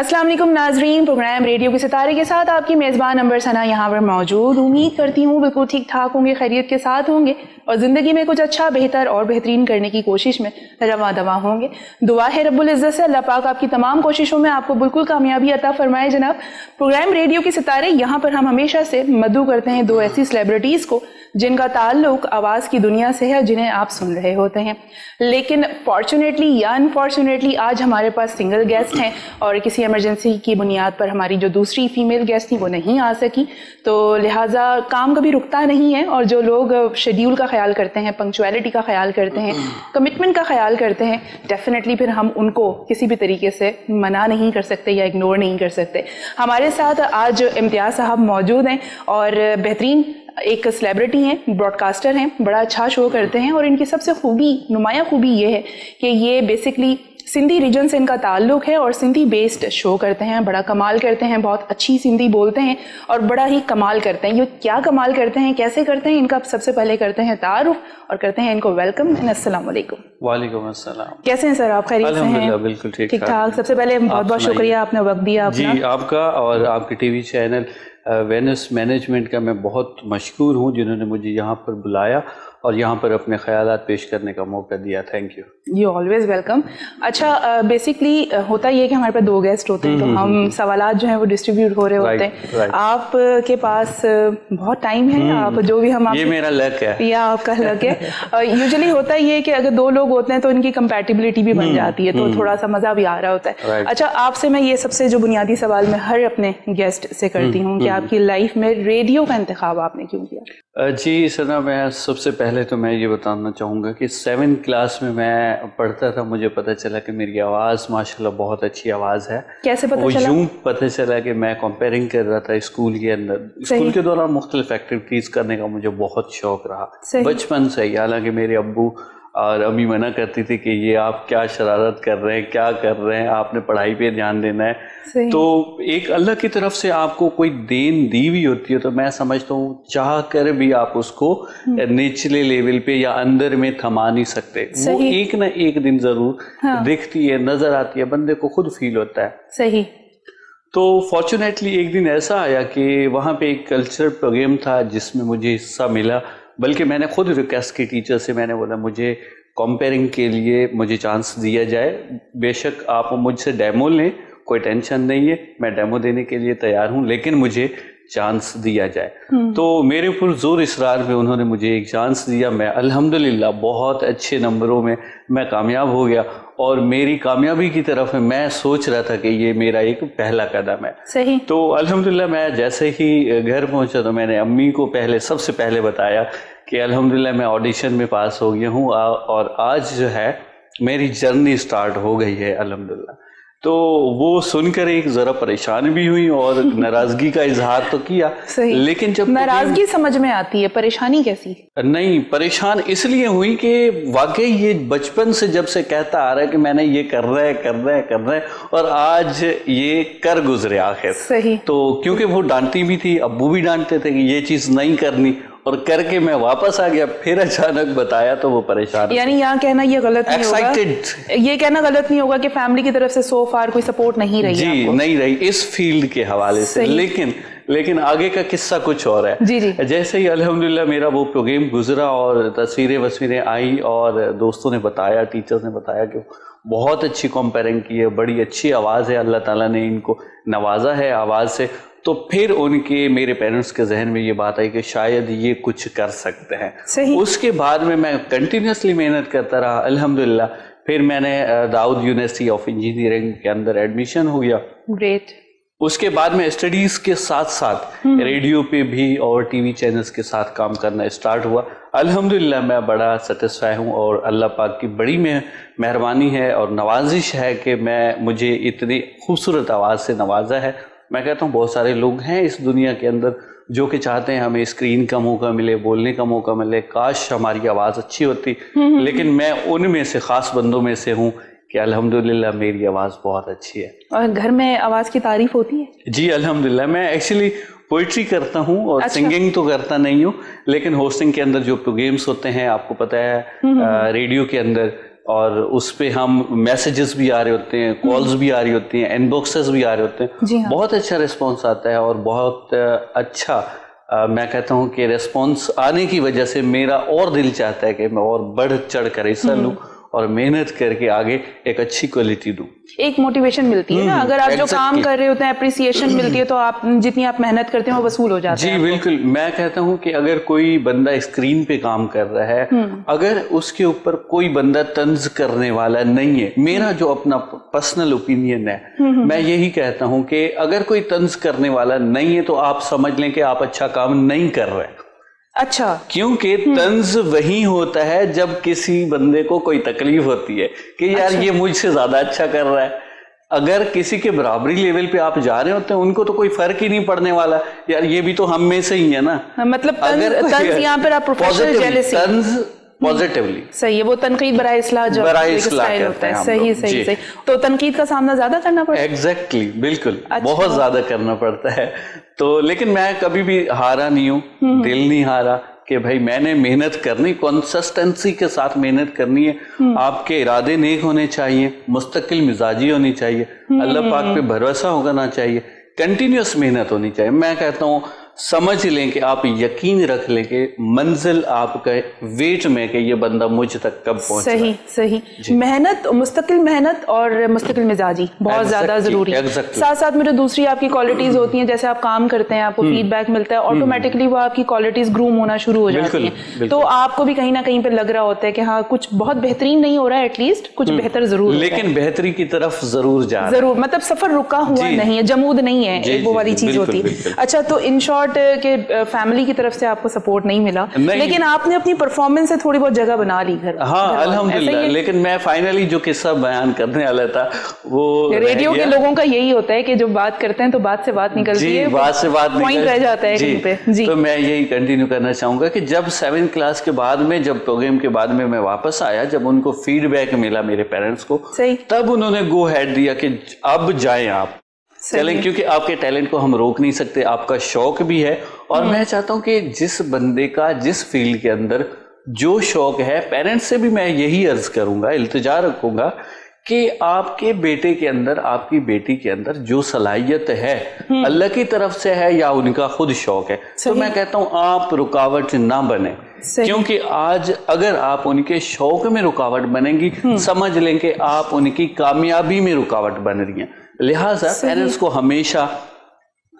अस्सलाम वालेकुम नाजरीन, प्रोग्राम रेडियो के सितारे के साथ आपकी मेज़बान अंबर सना यहाँ पर मौजूद। उम्मीद करती हूँ बिल्कुल ठीक ठाक होंगे, खैरियत के साथ होंगे और ज़िंदगी में कुछ अच्छा, बेहतर और बेहतरीन करने की कोशिश में रवा दवा होंगे। दुआ है रब्बुल इज़्ज़त से अल्लाह पाक आपकी तमाम कोशिशों में आपको बिल्कुल कामयाबी अता फरमाए। जनाब, प्रोग्राम रेडियो के सितारे यहाँ पर हम हमेशा से मद्दू करते हैं दो ऐसी सेलिब्रिटीज़ को जिनका ताल्लुक आवाज़ की दुनिया से है, जिन्हें आप सुन रहे होते हैं। लेकिन फॉर्चुनेटली या अनफॉर्चुनेटली आज हमारे पास सिंगल गेस्ट हैं और किसी इमरजेंसी की बुनियाद पर हमारी जो दूसरी फीमेल गेस्ट थी वो नहीं आ सकी, तो लिहाजा काम कभी रुकता नहीं है। और जो लोग शेड्यूल का ख्याल करते हैं, पंक्चुअलिटी का ख्याल करते हैं, कमिटमेंट का ख्याल करते हैं, डेफिनेटली फिर हम उनको किसी भी तरीके से मना नहीं कर सकते या इग्नोर नहीं कर सकते। हमारे साथ आज इम्तियाज़ साहब मौजूद हैं और बेहतरीन एक सेलिब्रिटी हैं, ब्रॉडकास्टर हैं, बड़ा अच्छा शो करते हैं और इनकी सबसे नुमाया खूबी ये है कि ये बेसिकली सिंधी रीजन से इनका ताल्लुक है और सिंधी बेस्ड शो करते हैं, बड़ा कमाल करते हैं, बहुत अच्छी सिंधी बोलते हैं और बड़ा ही कमाल करते हैं। ये क्या कमाल करते हैं, कैसे करते हैं, इनका सबसे पहले करते हैं तारुफ और करते हैं इनको वेलकम। अस्सलाम वालेकुम। वालेकुम अस्सलाम। कैसे हैं सर आप? खैरियत से हैं? बिल्कुल ठीक ठाक। सबसे पहले बहुत बहुत शुक्रिया, आपने वक्त दिया अपना। जी, आपका और आपके टीवी चैनल वेनस मैनेजमेंट का मैं बहुत मशकूर हूँ जिन्होंने मुझे यहाँ पर बुलाया और यहाँ पर अपने ख्यालात पेश करने का मौका दिया। Thank you. You always welcome. अच्छा, बेसिकली होता ये है कि हमारे पास दो गेस्ट होते हैं तो हम सवालात जो हैं वो डिस्ट्रीब्यूट हो रहे होते हैं। आपके पास बहुत टाइम है, आप जो भी हम ये मेरा लक है या आपका लक है। यूजुअली होता ये है कि अगर दो लोग होते हैं तो इनकी कंपैटिबिलिटी भी बन जाती है, तो थोड़ा सा मजा भी आ रहा होता है। अच्छा, आपसे मैं ये सबसे जो बुनियादी सवाल मैं हर अपने गेस्ट से करती हूँ कि आपकी लाइफ में रेडियो का इंतखाब आपने क्यों किया? जी सना, मैं सबसे पहले तो मैं ये बताना चाहूँगा कि 7th क्लास में मैं पढ़ता था, मुझे पता चला कि मेरी आवाज़ माशाल्लाह बहुत अच्छी आवाज़ है। कैसे पता चला? यूँ पता चला कि मैं कंपेयरिंग कर रहा था स्कूल के अंदर। स्कूल के दौरान मुख्तलिफ एक्टिविटीज़ करने का मुझे बहुत शौक रहा बचपन से ही। हालांकि मेरे अब्बू और अम्मी मना करती थी कि ये आप क्या शरारत कर रहे हैं, क्या कर रहे हैं, आपने पढ़ाई पे ध्यान देना है। तो एक अल्लाह की तरफ से आपको कोई देन दी हुई होती है, तो मैं समझता हूँ चाह कर भी आप उसको निचले लेवल पे या अंदर में थमा नहीं सकते। वो एक ना एक दिन जरूर दिखती है, नजर आती है, बंदे को खुद फील होता है। सही। तो फॉर्चुनेटली एक दिन ऐसा आया कि वहाँ पे एक कल्चरल प्रोग्राम था जिसमें मुझे हिस्सा मिला। बल्कि मैंने खुद रिक्वेस्ट की टीचर से, मैंने बोला मुझे कंपेयरिंग के लिए मुझे चांस दिया जाए। बेशक आप मुझसे डेमो लें, कोई टेंशन नहीं है, मैं डेमो देने के लिए तैयार हूँ, लेकिन मुझे चांस दिया जाए। तो मेरे ऊपर जोर इसरार में उन्होंने मुझे एक चांस दिया। मैं अल्हम्दुलिल्लाह बहुत अच्छे नंबरों में मैं कामयाब हो गया और मेरी कामयाबी की तरफ मैं सोच रहा था कि ये मेरा एक पहला कदम है। सही। तो अल्हम्दुलिल्लाह मैं जैसे ही घर पहुंचा तो मैंने अम्मी को सबसे पहले बताया कि अल्हम्दुलिल्लाह मैं ऑडिशन में पास हो गया हूँ और आज जो है मेरी जर्नी स्टार्ट हो गई है अल्हम्दुलिल्लाह। तो वो सुनकर एक जरा परेशान भी हुई और नाराजगी का इजहार तो किया। लेकिन जब नाराजगी समझ में आती है, परेशानी कैसी? नहीं, परेशान इसलिए हुई कि वाकई ये बचपन से जब से कहता आ रहा है कि मैंने ये करना है और आज ये कर गुजरे आखिर। सही। तो क्योंकि वो डांटती भी थी, अब्बू भी डांटते थे कि ये चीज नहीं करनी, और करके मैं वापस आ गया, फिर अचानक बताया तो वो परेशान। यानी यहाँ कहना ये गलत नहीं होगा, ये कहना गलत नहीं होगा कि फैमिली की तरफ से सो फार कोई सपोर्ट नहीं रही। जी नहीं रही इस फील्ड के हवाले से। लेकिन आगे का किस्सा कुछ और है। जी। जैसे ही अल्हम्दुलिल्लाह मेरा वो प्रोग्राम गुजरा और तस्वीरें आई और दोस्तों ने बताया, टीचर्स ने बताया कि बहुत अच्छी कंपेयरिंग की है, बड़ी अच्छी आवाज़ है, अल्लाह ताला ने इनको नवाजा है आवाज़ से। तो फिर मेरे पेरेंट्स के जहन में ये बात आई कि शायद ये कुछ कर सकते हैं। उसके बाद में मैं कंटिन्यूसली मेहनत करता रहा अल्हम्दुलिल्लाह। फिर मैंने दाऊद यूनिवर्सिटी ऑफ इंजीनियरिंग के अंदर एडमिशन हो गया। ग्रेट। उसके बाद में स्टडीज के साथ साथ रेडियो पे भी और टीवी चैनल्स के साथ काम करना स्टार्ट हुआ। अल्हम्दुलिल्लाह मैं बड़ा सेटिस्फाई हूँ और अल्लाह पाक की बड़ी मेहरबानी है और नवाजिश है कि मुझे इतनी खूबसूरत आवाज़ से नवाजा है। मैं कहता हूँ बहुत सारे लोग हैं इस दुनिया के अंदर जो कि चाहते हैं हमें स्क्रीन का मौका मिले, बोलने का मौका मिले, काश हमारी आवाज़ अच्छी होती, लेकिन मैं उनमें से ख़ास बंदों में से हूँ कि अल्हम्दुलिल्लाह मेरी आवाज़ बहुत अच्छी है। और घर में आवाज़ की तारीफ होती है? जी अल्हम्दुलिल्लाह। मैं एक्चुअली पोइट्री करता हूँ और सिंगिंग तो करता नहीं हूँ, लेकिन होस्टिंग के अंदर जो प्रोग्राम्स होते हैं आपको पता है रेडियो के अंदर और उस पे हम मैसेजेस भी आ रहे होते हैं, कॉल्स भी आ रही होती हैं, इनबॉक्सेस भी आ रहे होते हैं, बहुत अच्छा रिस्पॉन्स आता है और बहुत अच्छा मैं कहता हूँ कि रिस्पॉन्स आने की वजह से मेरा और दिल चाहता है कि मैं और बढ़ चढ़ कर हिस्सा लूँ और मेहनत करके आगे एक अच्छी क्वालिटी दूं। एक मोटिवेशन मिलती है ना, अगर आप जो काम कर रहे होते हैं अप्रिसिएशन मिलती है तो आप जितनी आप मेहनत करते हैं वो वसूल हो जाता है। जी बिल्कुल, मैं कहता हूं कि अगर कोई बंदा स्क्रीन पे काम कर रहा है, अगर उसके ऊपर कोई बंदा तंज करने वाला नहीं है, मेरा जो अपना पर्सनल ओपिनियन है, मैं यही कहता हूं कि अगर कोई तंज करने वाला नहीं है तो आप समझ लें कि आप अच्छा काम नहीं कर रहे हैं। अच्छा, क्योंकि तंज वही होता है जब किसी बंदे को कोई तकलीफ होती है कि यार ये मुझसे ज्यादा अच्छा कर रहा है। अगर किसी के बराबरी लेवल पे आप जा रहे होते हैं, उनको तो कोई फर्क ही नहीं पड़ने वाला, यार ये भी तो हम में से ही है ना। मतलब तंज यहाँ पर आप प्रोफेशनल जेलसी, तंज पॉजिटिवली सही है, वो तनकीद बराए इस्लाह जो स्टाइल होता है। सही सही सही। तो तनकीद का सामना ज्यादा करना पड़ता है। एग्जैक्टली, बिल्कुल, बहुत ज्यादा करना पड़ता है। तो लेकिन मैं कभी भी हारा नहीं हूँ, दिल नहीं हारा कि भाई मैंने मेहनत करनी, कंसिस्टेंसी के साथ मेहनत करनी है। आपके इरादे नेक होने चाहिए, मुस्तकिल मिजाजी होनी चाहिए, अल्लाह पाक पे भरोसा होना चाहिए, कंटिन्यूस मेहनत होनी चाहिए। मैं कहता हूँ समझ लें कि आप यकीन रख लें कि मंजिल आपका वेट में कि ये बंदा मुझ तक कब पहुंच रहा है। सही मेहनत, मुस्तकिल मेहनत और मुस्तकिल मिजाजी बहुत ज्यादा जरूरी है। साथ साथ में जो दूसरी आपकी क्वालिटीज होती हैं, जैसे आप काम करते हैं, आपको फीडबैक मिलता है, ऑटोमेटिकली वो आपकी क्वालिटीज ग्रूम होना शुरू हो जाती हैं। तो आपको भी कहीं ना कहीं पे लग रहा होता है कि हाँ कुछ बहुत बेहतरीन नहीं हो रहा है, एटलीस्ट कुछ बेहतर जरूर, लेकिन बेहतरी की तरफ जरूर जा रहा है, जरूर, मतलब सफर रुका हुआ नहीं है, जमूद नहीं है, वो वाली चीज होती है। अच्छा, तो इन शॉर्ट के फैमिली की तरफ से आपको सपोर्ट नहीं मिला, लेकिन आपने अपनी परफॉर्मेंस से थोड़ी बहुत जगह बना ली घर। हाँ अल्हम्दुलिल्लाह। लेकिन मैं फाइनली जो किस्सा बयान करने वाला था वो रेडियो के लोगों का यही होता है कि जो बात करते हैं तो बात से बात निकलती है, बात से बात पॉइंट रह जाता है कहीं पे। जी, तो मैं यही कंटिन्यू करना चाहूंगा कि जब 7th क्लास के बाद में, जब प्रोग्राम के बाद में मैं वापस आया, जब उनको फीडबैक मिला मेरे पेरेंट्स को, तब उन्होंने गो हेड दिया कि अब जाएं आप चलें, क्योंकि आपके टैलेंट को हम रोक नहीं सकते, आपका शौक भी है। और मैं चाहता हूं कि जिस बंदे का जिस फील्ड के अंदर जो शौक है, पेरेंट्स से भी मैं यही अर्ज करूंगा, इल्तिजा रखूंगा कि आपके बेटे के अंदर, आपकी बेटी के अंदर जो सलाहियत है अल्लाह की तरफ से है या उनका खुद शौक है, तो मैं कहता हूं आप रुकावट ना बने। क्योंकि आज अगर आप उनके शौक में रुकावट बनेंगी, समझ लें कि आप उनकी कामयाबी में रुकावट बन रही हैं। लिहाजा पेरेंट्स को हमेशा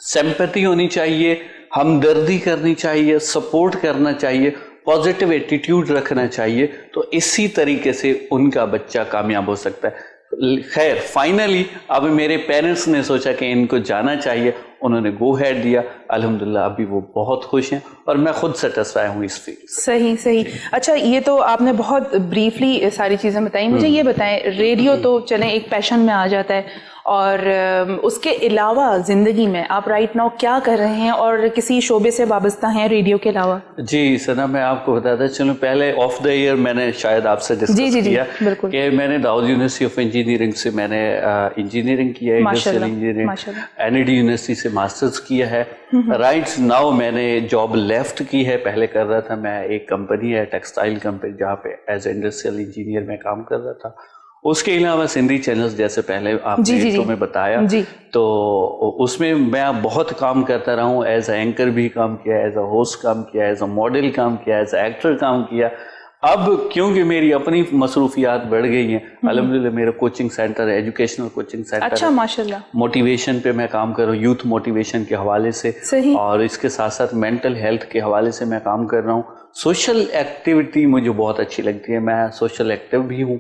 सिंपैथी होनी चाहिए, हमदर्दी करनी चाहिए, सपोर्ट करना चाहिए, पॉजिटिव एटीट्यूड रखना चाहिए, तो इसी तरीके से उनका बच्चा कामयाब हो सकता है। खैर फाइनली अब मेरे पेरेंट्स ने सोचा कि इनको जाना चाहिए, उन्होंने गो हेड दिया, अल्हम्दुलिल्लाह अभी वो बहुत खुश हैं और मैं खुद सेटिस्फाई हूँ इस फील्ड। सही। अच्छा, ये तो आपने बहुत ब्रीफली सारी चीज़ें बताई। मुझे ये बताएं, रेडियो तो चलें एक पैशन में आ जाता है, और उसके अलावा ज़िंदगी में आप राइट नाउ क्या कर रहे हैं और किसी शोबे से वाबस्ता हैं रेडियो के अलावा? जी सना, मैं आपको बताता चलूँ, पहले ऑफ द ईयर मैंने शायद आपसे डिस्कस किया कि मैंने दाऊद यूनिवर्सिटी ऑफ इंजीनियरिंग से मैंने इंजीनियरिंग किया है, इंडस्ट्रियल इंजीनियरिंग, एनईडी यूनिवर्सिटी से मास्टर्स किया है। राइट नाउ मैंने जॉब लेफ्ट की है, पहले कर रहा था मैं, एक कंपनी है टेक्सटाइल कंपनी, जहाँ पे एज इंडस्ट्रियल इंजीनियर में काम कर रहा था। उसके अलावा सिंधी चैनल्स, जैसे पहले आपने इंट्रो में बताया, तो उसमें मैं बहुत काम करता रहा हूँ। एज एंकर भी काम किया, एज अ होस्ट काम किया, एज अ मॉडल काम किया, एज अ एक्टर काम किया। अब क्योंकि मेरी अपनी मसरूफियात बढ़ गई हैं, अल्हम्दुलिल्लाह मेरा कोचिंग सेंटर है, एजुकेशनल कोचिंग सेंटर। अच्छा, माशाल्लाह। मोटिवेशन पे मैं काम कर रहा हूँ, यूथ मोटिवेशन के हवाले से, और इसके साथ साथ मेंटल हेल्थ के हवाले से मैं काम कर रहा हूँ। सोशल एक्टिविटी मुझे बहुत अच्छी लगती है, मैं सोशल एक्टिव भी हूँ।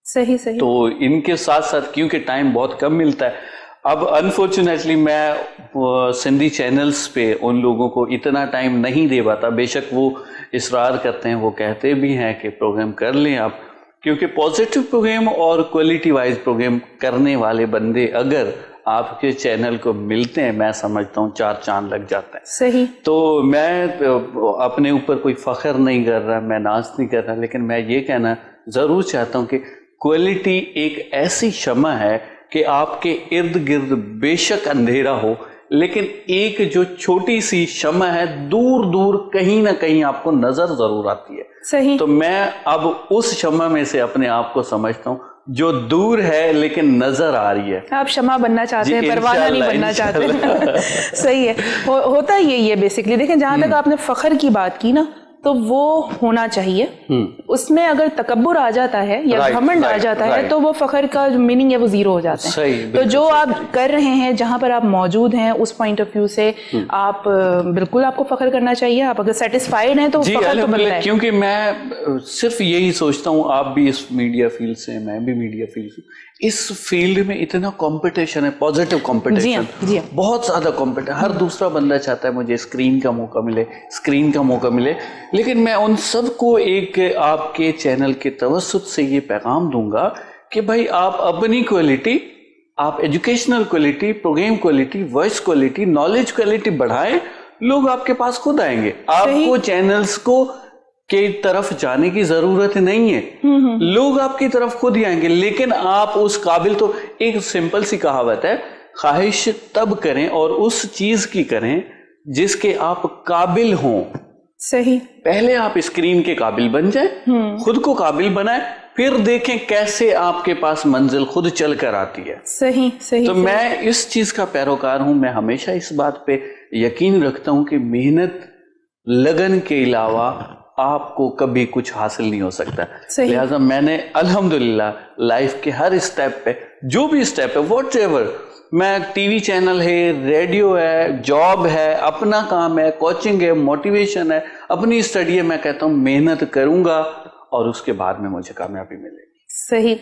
सही। तो इनके साथ साथ क्योंकि टाइम बहुत कम मिलता है, अब अनफॉर्चुनेटली मैं सिंधी चैनल्स पे उन लोगों को इतना टाइम नहीं दे पाता। बेशक वो इसरार करते हैं, वो कहते भी हैं कि प्रोग्राम कर लें आप, क्योंकि पॉजिटिव प्रोग्राम और क्वालिटी वाइज प्रोग्राम करने वाले बंदे अगर आपके चैनल को मिलते हैं, मैं समझता हूँ 4 चांद लग जाते हैं। सही। तो मैं अपने ऊपर कोई फख्र नहीं कर रहा, मैं नाज नहीं कर रहा, लेकिन मैं ये कहना ज़रूर चाहता हूँ कि क्वालिटी एक ऐसी शमा है कि आपके इर्द गिर्द बेशक अंधेरा हो, लेकिन एक जो छोटी सी शम्मा है दूर दूर कहीं ना कहीं आपको नजर जरूर आती है। सही। तो मैं अब उस शम्मा में से अपने आप को समझता हूँ जो दूर है लेकिन नजर आ रही है। आप शम्मा बनना चाहते हैं, परवाना नहीं बनना चाहते। सही है। होता यही है बेसिकली। देखें, जहां तक आपने फख्र की बात की ना, तो वो होना चाहिए। उसमें अगर तकब्बुर आ जाता है या घमंड आ जाता है तो वो फख्र का जो मीनिंग है वो जीरो हो जाता है। सही, तो जो आप कर रहे हैं, जहां पर आप मौजूद हैं, उस पॉइंट ऑफ व्यू से आप बिल्कुल आपको फख्र करना चाहिए। आप अगर सेटिस्फाइड हैं तो फख्र तो बनता है। क्योंकि मैं सिर्फ यही सोचता हूँ, आप भी इस मीडिया फील्ड से, मैं भी मीडिया फील्ड से, इस फील्ड में इतना कंपटीशन है, पॉजिटिव कंपटीशन, बहुत ज्यादा कंपटीशन। हर दूसरा बंदा चाहता है मुझे स्क्रीन का मौका मिले, स्क्रीन का मौका मिले। लेकिन मैं उन सबको एक आपके चैनल के तवस्सुत से ये पैगाम दूंगा कि भाई आप अपनी क्वालिटी, आप educational quality, programme quality, voice quality, knowledge quality बढ़ाएं, लोग आपके पास खुद आएंगे। आपको चैनल्स को के तरफ जाने की जरूरत नहीं है, लोग आपकी तरफ खुद ही आएंगे। लेकिन आप उस काबिल, तो एक सिंपल सी कहावत है, ख्वाहिश तब करें और उस चीज की करें जिसके आप काबिल हों। सही। पहले आप स्क्रीन के काबिल बन जाएं, खुद को काबिल बनाएं, फिर देखें कैसे आपके पास मंजिल खुद चल कर आती है। सही सही। तो मैं इस चीज का पैरोकार हूं। मैं हमेशा इस बात पे यकीन रखता हूं कि मेहनत, लगन के अलावा आपको कभी कुछ हासिल नहीं हो सकता। लिहाजा मैंने अल्हम्दुलिल्लाह लाइफ के हर स्टेप पे, जो भी स्टेप है, व्हाटएवर, मैं टीवी चैनल है, रेडियो है, जॉब है, अपना काम है, कोचिंग है, मोटिवेशन है, अपनी स्टडी है, मैं कहता हूँ मेहनत करूंगा और उसके बाद में मुझे कामयाबी मिलेगी। सही।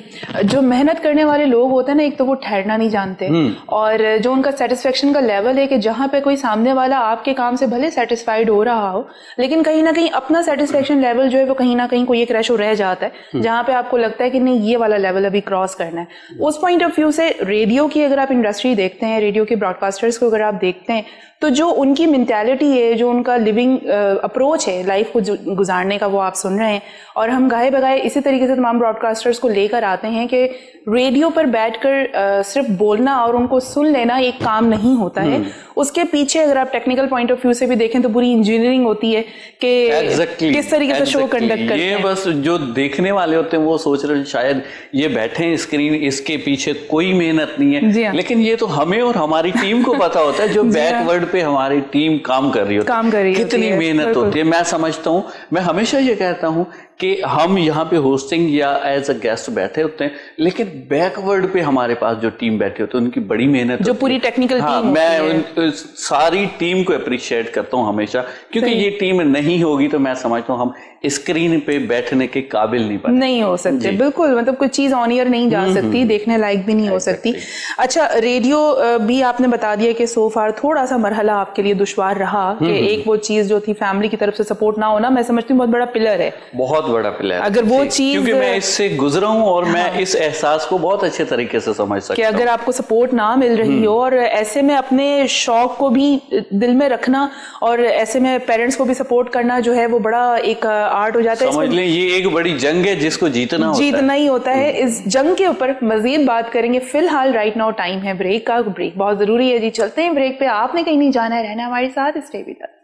जो मेहनत करने वाले लोग होते हैं ना, एक तो वो ठहरना नहीं जानते, और जो उनका सेटिस्फेक्शन का लेवल है कि जहां पे कोई सामने वाला आपके काम से भले सेटिस्फाइड हो रहा हो, लेकिन कहीं ना कहीं अपना सेटिस्फेक्शन लेवल जो है वो कहीं ना कहीं कोई एक रेशो रह जाता है जहां पे आपको लगता है कि नहीं, ये वाला लेवल अभी क्रॉस करना है। उस पॉइंट ऑफ व्यू से रेडियो की अगर आप इंडस्ट्री देखते हैं, रेडियो के ब्रॉडकास्टर्स को अगर आप देखते हैं, तो जो उनकी मेंटालिटी है, जो उनका लिविंग अप्रोच है लाइफ को गुजारने का, वो आप सुन रहे हैं। और हम गाए बगाए इसी तरीके से तमाम ब्रॉडकास्टर्स को लेकर आते हैं कि रेडियो पर बैठकर सिर्फ बोलना और उनको सुन लेना एक काम नहीं होता है। उसके पीछे अगर आप टेक्निकल पॉइंट ऑफ व्यू से भी देखें तो पूरी इंजीनियरिंग होती है कि किस तरीके से शो कंडक्ट करते हैं। बस जो देखने वाले होते हैं वो सोच रहे हैं शायद ये बैठे हैं स्क्रीन, इसके पीछे कोई मेहनत नहीं है। लेकिन ये तो हमें और हमारी टीम को पता होता है, जो बैकवर्ड पे हमारी टीम काम कर रही होती है, कितनी मेहनत होती है। मैं समझता हूँ, मैं हमेशा ये कहता हूँ कि हम यहाँ पे होस्टिंग या एज अ गेस्ट बैठे होते हैं, लेकिन बैकवर्ड पे हमारे पास जो टीम बैठे होते हैं उनकी बड़ी मेहनत, जो पूरी टेक्निकल टीम, मैं सारी टीम को अप्रिशिएट करता हूँ हमेशा, क्योंकि ये टीम नहीं होगी तो मैं समझता हूँ हम स्क्रीन पे बैठने के काबिल नहीं हो सकते। बिल्कुल, मतलब कोई चीज ऑन ईयर नहीं जा सकती, देखने लायक भी नहीं हो सकती। अच्छा, रेडियो भी आपने बता दिया कि सो फार थोड़ा सा मरहला आपके लिए दुश्वार रहा कि एक वो चीज जो थी फैमिली की तरफ से सपोर्ट ना होना, मैं समझती हूँ बहुत बड़ा पिलर है, बहुत बड़ा पिलर। अगर वो चीज, क्योंकि मैं इससे गुजरा हूँ और मैं इस एहसास को बहुत अच्छे तरीके से समझ सकता हूँ कि अगर आपको सपोर्ट ना मिल रही हो, और ऐसे में अपने शौक को भी दिल में रखना और ऐसे में पेरेंट्स को भी सपोर्ट करना जो है वो बड़ा एक आर्ट हो जाता है। समझ लें ये एक बड़ी जंग है जिसको जीतना ही होता है। इस जंग के ऊपर मजीद बात करेंगे। फिलहाल राइट नाउ टाइम है ब्रेक का। ब्रेक बहुत जरूरी है जी, चलते हैं ब्रेक पे। आपने कहीं नहीं जाना है, रहना हमारे साथ, स्टे विद अस।